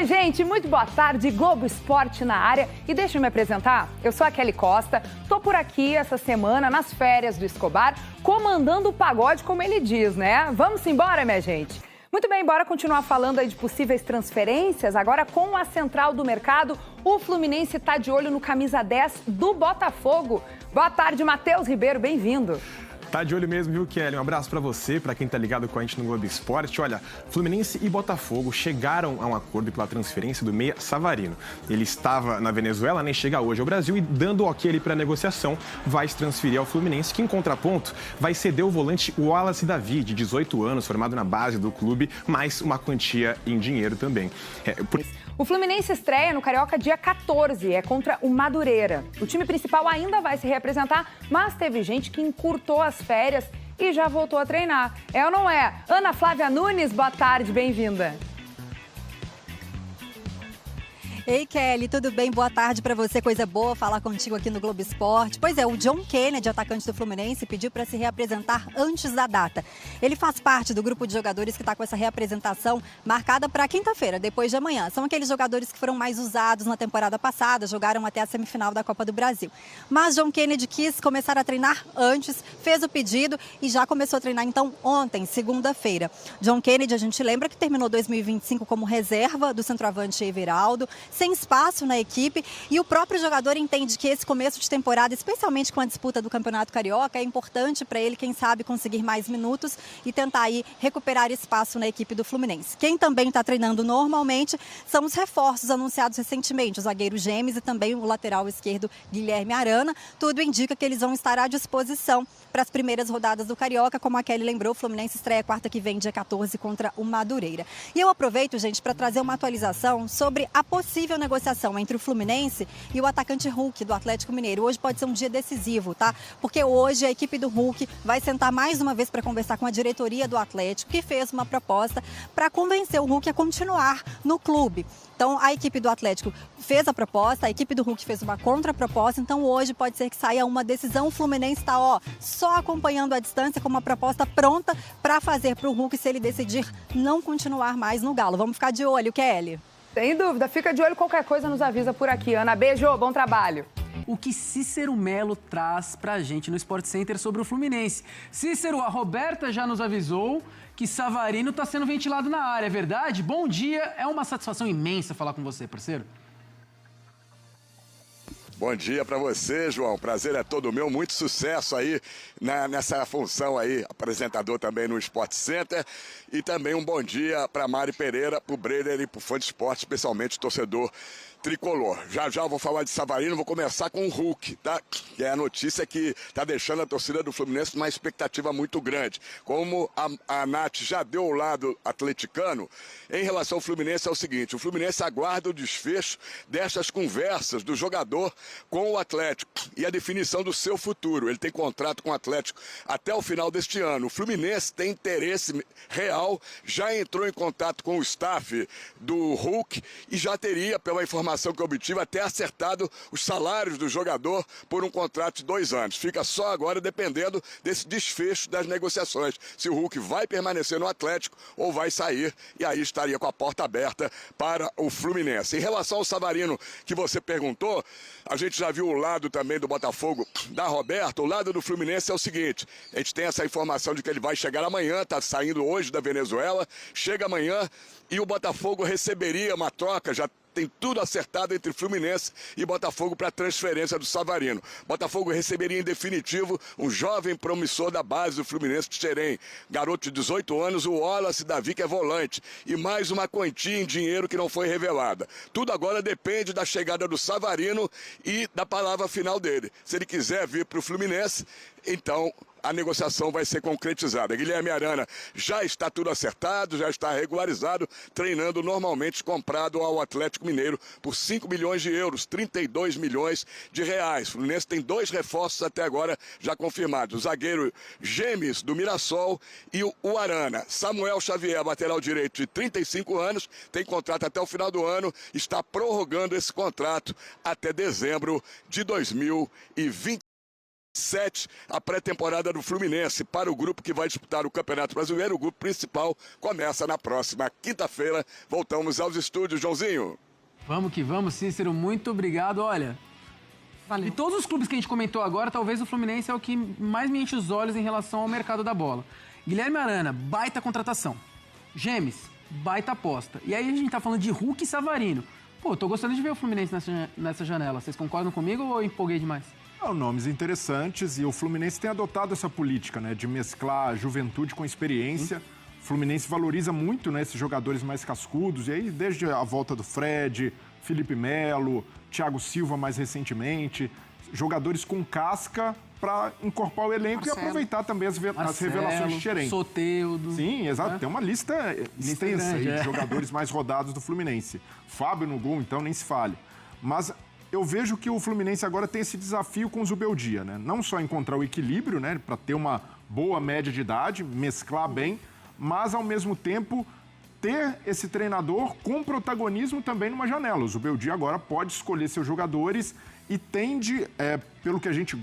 Oi, gente, muito boa tarde, Globo Esporte na área. E deixa eu me apresentar, eu sou a Kelly Costa, tô por aqui essa semana, nas férias do Escobar, comandando o pagode, como ele diz, né? Vamos embora, minha gente? Muito bem, bora continuar falando aí de possíveis transferências. Agora, com a central do mercado, o Fluminense tá de olho no camisa 10 do Botafogo. Boa tarde, Matheus Ribeiro, bem-vindo. Tá de olho mesmo, viu, Kelly? Um abraço pra você, pra quem tá ligado com a gente no Globo Esporte. Olha, Fluminense e Botafogo chegaram a um acordo pela transferência do meia Savarino. Ele estava na Venezuela, nem chega hoje ao Brasil e, dando ok ali pra negociação, vai se transferir ao Fluminense, que em contraponto vai ceder o volante Wallace Davi, de 18 anos, formado na base do clube, mais uma quantia em dinheiro também. O Fluminense estreia no Carioca dia 14, é contra o Madureira. O time principal ainda vai se reapresentar, mas teve gente que encurtou as férias e já voltou a treinar. É ou não é? Ana Flávia Nunes, boa tarde, bem-vinda. Ei, Kelly, tudo bem? Boa tarde pra você, coisa boa falar contigo aqui no Globo Esporte. Pois é, o John Kennedy, atacante do Fluminense, pediu para se reapresentar antes da data. Ele faz parte do grupo de jogadores que está com essa reapresentação marcada para quinta-feira, depois de amanhã. São aqueles jogadores que foram mais usados na temporada passada, jogaram até a semifinal da Copa do Brasil. Mas John Kennedy quis começar a treinar antes, fez o pedido e já começou a treinar então ontem, segunda-feira. John Kennedy, a gente lembra que terminou 2025 como reserva do centroavante Everaldo, sem espaço na equipe, e o próprio jogador entende que esse começo de temporada, especialmente com a disputa do Campeonato Carioca, é importante para ele, quem sabe, conseguir mais minutos e tentar aí recuperar espaço na equipe do Fluminense. Quem também está treinando normalmente são os reforços anunciados recentemente, o zagueiro Gêmeos e também o lateral esquerdo Guilherme Arana. Tudo indica que eles vão estar à disposição para as primeiras rodadas do Carioca. Como a Kelly lembrou, o Fluminense estreia quarta que vem, dia 14, contra o Madureira. E eu aproveito, gente, para trazer uma atualização sobre a possível negociação entre o Fluminense e o atacante Hulk do Atlético Mineiro. Hoje pode ser um dia decisivo, tá? Porque hoje a equipe do Hulk vai sentar mais uma vez para conversar com a diretoria do Atlético, que fez uma proposta para convencer o Hulk a continuar no clube. Então, a equipe do Atlético fez a proposta, a equipe do Hulk fez uma contraproposta, então hoje pode ser que saia uma decisão. O Fluminense está, só acompanhando à distância com uma proposta pronta para fazer para o Hulk se ele decidir não continuar mais no Galo. Vamos ficar de olho, Kelly. Sem dúvida, fica de olho, qualquer coisa nos avisa por aqui. Ana, beijo, bom trabalho. O que Cícero Melo traz pra gente no Sport Center sobre o Fluminense. Cícero, a Roberta já nos avisou que Savarino está sendo ventilado na área, é verdade? Bom dia, é uma satisfação imensa falar com você, parceiro. Bom dia para você, João. Prazer é todo meu. Muito sucesso aí nessa função aí, apresentador também no Sport Center. E também um bom dia para Mari Pereira, para o Brenner e para o fã de esporte, especialmente torcedor tricolor. Já já eu vou falar de Savarino, vou começar com o Hulk, tá? Que é a notícia que está deixando a torcida do Fluminense numa expectativa muito grande. Como a Nath já deu o lado atleticano, em relação ao Fluminense é o seguinte: o Fluminense aguarda o desfecho destas conversas do jogador com o Atlético e a definição do seu futuro. Ele tem contrato com o Atlético até o final deste ano. O Fluminense tem interesse real, já entrou em contato com o staff do Hulk e já teria, pela informação que eu obtive, até acertado os salários do jogador por um contrato de 2 anos. Fica só agora dependendo desse desfecho das negociações, se o Hulk vai permanecer no Atlético ou vai sair, e aí estaria com a porta aberta para o Fluminense. Em relação ao Savarino que você perguntou, a gente já viu o lado também do Botafogo da Roberta. O lado do Fluminense é o seguinte: a gente tem essa informação de que ele vai chegar amanhã, está saindo hoje da Venezuela, chega amanhã e o Botafogo receberia uma troca, já tem tudo acertado entre Fluminense e Botafogo para a transferência do Savarino. Botafogo receberia em definitivo um jovem promissor da base do Fluminense de Xerém, garoto de 18 anos, o Wallace Davi, que é volante, e mais uma quantia em dinheiro que não foi revelada. Tudo agora depende da chegada do Savarino e da palavra final dele. Se ele quiser vir para o Fluminense, então a negociação vai ser concretizada. Guilherme Arana já está tudo acertado, já está regularizado, treinando normalmente, comprado ao Atlético Mineiro por 5 milhões de euros, 32 milhões de reais. O Fluminense tem 2 reforços até agora já confirmados: o zagueiro Gêmeos do Mirassol e o Arana. Samuel Xavier, lateral direito de 35 anos, tem contrato até o final do ano, está prorrogando esse contrato até dezembro de 2020. 7, a pré-temporada do Fluminense para o grupo que vai disputar o Campeonato Brasileiro. O grupo principal começa na próxima quinta-feira. Voltamos aos estúdios, Joãozinho. Vamos que vamos, Cícero, muito obrigado. Olha, Valeu. de todos os clubes que a gente comentou agora, talvez o Fluminense é o que mais me enche os olhos em relação ao mercado da bola. Guilherme Arana, baita contratação. Gemes, baita aposta. E aí a gente tá falando de Hulk e Savarino. Pô, tô gostando de ver o Fluminense nessa janela. Vocês concordam comigo ou eu empolguei demais? São nomes interessantes e o Fluminense tem adotado essa política, né, de mesclar juventude com experiência. O Fluminense valoriza muito, né, esses jogadores mais cascudos, e aí desde a volta do Fred, Felipe Melo, Thiago Silva mais recentemente, jogadores com casca para incorporar o elenco e aproveitar também as revelações de Xerém. Soteldo. Sim, exato. Tem uma lista extensa grande, aí de jogadores mais rodados do Fluminense. Fábio no gol, então, nem se fale. Mas eu vejo que o Fluminense agora tem esse desafio com o Zubeldia, né? Não só encontrar o equilíbrio, né, para ter uma boa média de idade, mesclar bem, mas ao mesmo tempo ter esse treinador com protagonismo também numa janela. O Zubeldia agora pode escolher seus jogadores e tende, pelo que a gente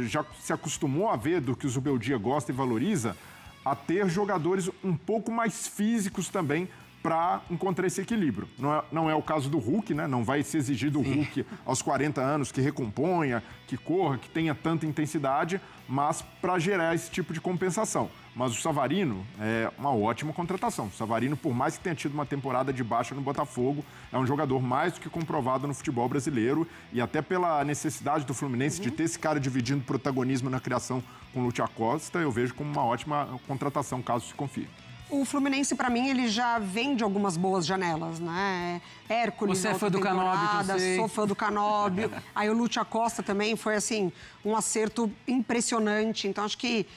já se acostumou a ver do que o Zubeldia gosta e valoriza, a ter jogadores um pouco mais físicos também para encontrar esse equilíbrio. Não é o caso do Hulk, né? Não vai se exigir do Hulk aos 40 anos que recomponha, que corra, que tenha tanta intensidade, mas para gerar esse tipo de compensação. Mas o Savarino é uma ótima contratação. O Savarino, por mais que tenha tido uma temporada de baixa no Botafogo, é um jogador mais do que comprovado no futebol brasileiro e até pela necessidade do Fluminense de ter esse cara dividindo protagonismo na criação com o Lúcio Acosta, eu vejo como uma ótima contratação, caso se confie. O Fluminense, pra mim, ele já vem de algumas boas janelas, né? Hércules, você é fã do Canóbio, eu sei. Sou fã do Canóbio. Aí o Lúcio Acosta também foi, assim, um acerto impressionante. Então, acho que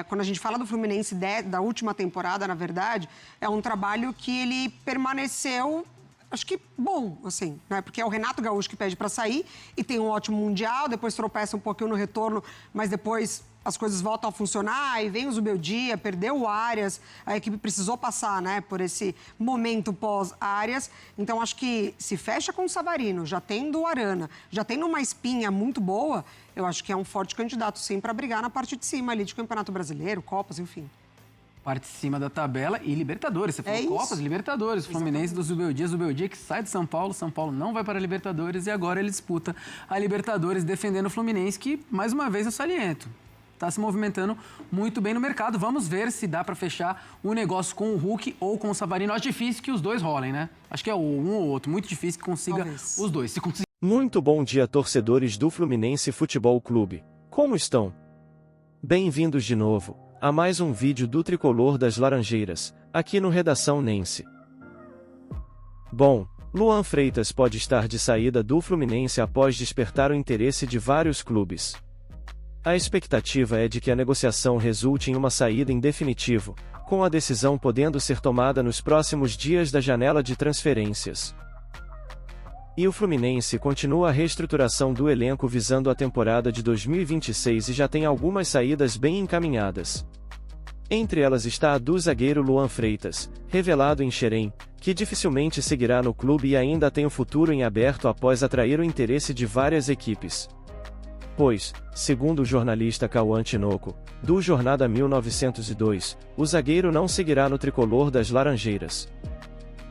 quando a gente fala do Fluminense da última temporada, na verdade, é um trabalho que ele permaneceu, acho que bom, assim, né? Porque é o Renato Gaúcho que pede pra sair e tem um ótimo Mundial, depois tropeça um pouquinho no retorno, mas depois as coisas voltam a funcionar, aí vem o Zubeldia, perdeu o Arias, a equipe precisou passar, né, por esse momento pós-Arias. Então, acho que se fecha com o Savarino, já tendo o Arana, já tendo uma espinha muito boa, eu acho que é um forte candidato, sim, para brigar na parte de cima ali de Campeonato Brasileiro, Copas, enfim. Parte de cima da tabela e Libertadores. Você falou Copas, Libertadores. Fluminense do Zubeldia que sai de São Paulo não vai para a Libertadores e agora ele disputa a Libertadores defendendo o Fluminense, que, mais uma vez, eu saliento. Está se movimentando muito bem no mercado. Vamos ver se dá para fechar o negócio com o Hulk ou com o Savarino. Acho difícil que os dois rolem, né? Acho que é um ou outro. Muito difícil que consiga os dois. Se conseguir... Muito bom dia, torcedores do Fluminense Futebol Clube. Como estão? Bem-vindos de novo a mais um vídeo do Tricolor das Laranjeiras, aqui no Redação Nense. Bom, Luan Freitas pode estar de saída do Fluminense após despertar o interesse de vários clubes. A expectativa é de que a negociação resulte em uma saída em definitivo, com a decisão podendo ser tomada nos próximos dias da janela de transferências. E o Fluminense continua a reestruturação do elenco visando a temporada de 2026 e já tem algumas saídas bem encaminhadas. Entre elas está a do zagueiro Luan Freitas, revelado em Xerém, que dificilmente seguirá no clube e ainda tem o futuro em aberto após atrair o interesse de várias equipes. Pois, segundo o jornalista Cauã Tinoco, do Jornada 1902, o zagueiro não seguirá no Tricolor das Laranjeiras.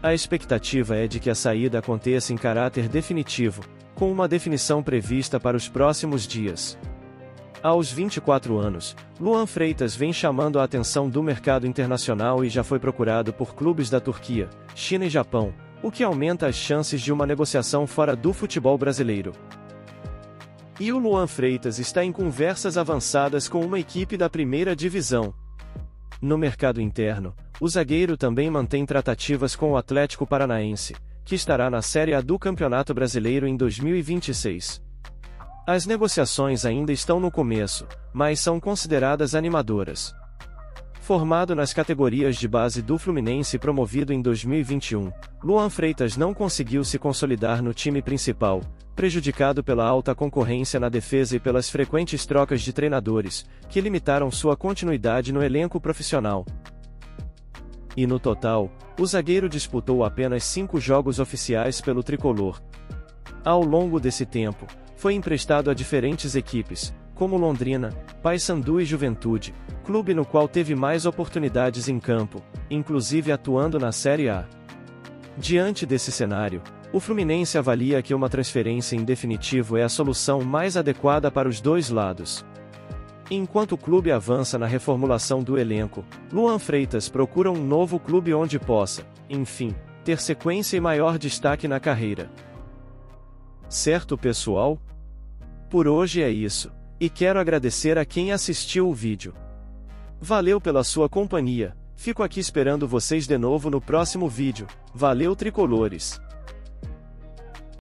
A expectativa é de que a saída aconteça em caráter definitivo, com uma definição prevista para os próximos dias. Aos 24 anos, Luan Freitas vem chamando a atenção do mercado internacional e já foi procurado por clubes da Turquia, China e Japão, o que aumenta as chances de uma negociação fora do futebol brasileiro. E o Luan Freitas está em conversas avançadas com uma equipe da primeira divisão. No mercado interno, o zagueiro também mantém tratativas com o Atlético Paranaense, que estará na Série A do Campeonato Brasileiro em 2026. As negociações ainda estão no começo, mas são consideradas animadoras. Formado nas categorias de base do Fluminense promovido em 2021, Luan Freitas não conseguiu se consolidar no time principal, prejudicado pela alta concorrência na defesa e pelas frequentes trocas de treinadores, que limitaram sua continuidade no elenco profissional. E no total, o zagueiro disputou apenas 5 jogos oficiais pelo tricolor. Ao longo desse tempo, foi emprestado a diferentes equipes, como Londrina, Paysandu e Juventude, clube no qual teve mais oportunidades em campo, inclusive atuando na Série A. Diante desse cenário, o Fluminense avalia que uma transferência em definitivo é a solução mais adequada para os dois lados. Enquanto o clube avança na reformulação do elenco, Luan Freitas procura um novo clube onde possa, enfim, ter sequência e maior destaque na carreira. Certo, pessoal? Por hoje é isso, e quero agradecer a quem assistiu o vídeo. Valeu pela sua companhia, fico aqui esperando vocês de novo no próximo vídeo. Valeu, tricolores!